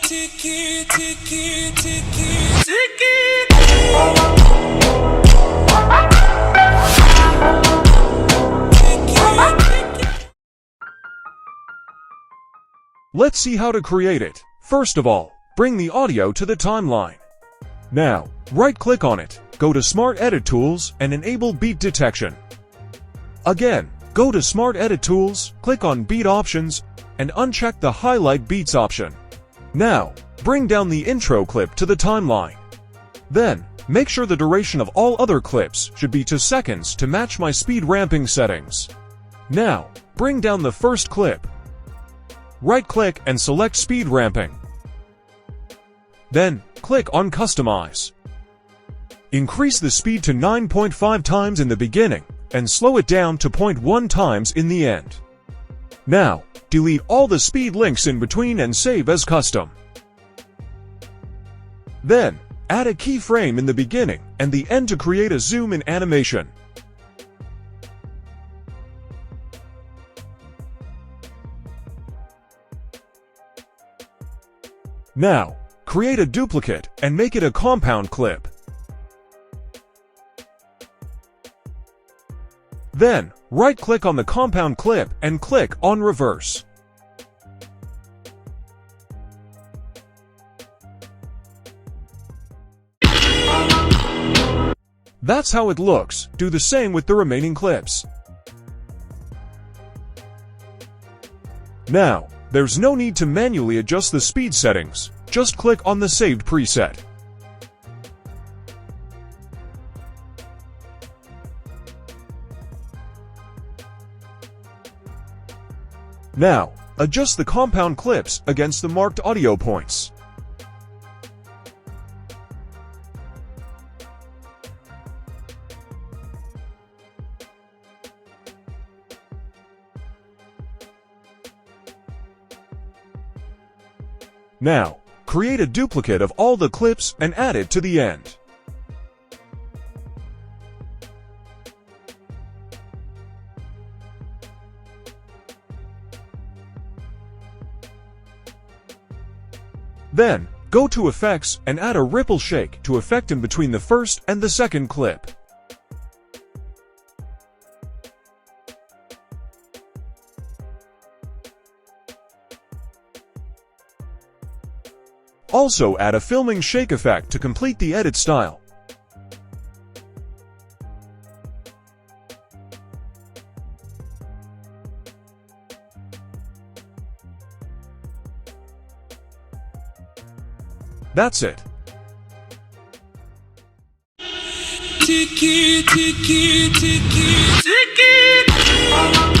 Tiki, Tiki, Tiki, Tiki. Let's see how to create it. First of all, bring the audio to the timeline. Now, right-click on it, go to Smart Edit Tools and enable Beat Detection. Again, go to Smart Edit Tools, click on Beat Options, and uncheck the Highlight Beats option. Now, bring down the intro clip to the timeline. Then, make sure the duration of all other clips should be 2 seconds to match my speed ramping settings. Now, bring down the first clip. Right-click and select Speed Ramping. Then, click on Customize. Increase the speed to 9.5 times in the beginning, and slow it down to 0.1 times in the end. Now, delete all the speed links in between and save as custom. Then, add a keyframe in the beginning and the end to create a zoom-in animation. Now, create a duplicate and make it a compound clip. Then, right-click on the compound clip and click on Reverse. That's how it looks. Do the same with the remaining clips. Now, there's no need to manually adjust the speed settings. Just click on the saved preset. Now, adjust the compound clips against the marked audio points. Now, create a duplicate of all the clips and add it to the end. Then, go to Effects and add a ripple shake to effect in between the first and the second clip. Also add a filming shake effect to complete the edit style. That's it. Tiki, Tiki, Tiki, Tiki.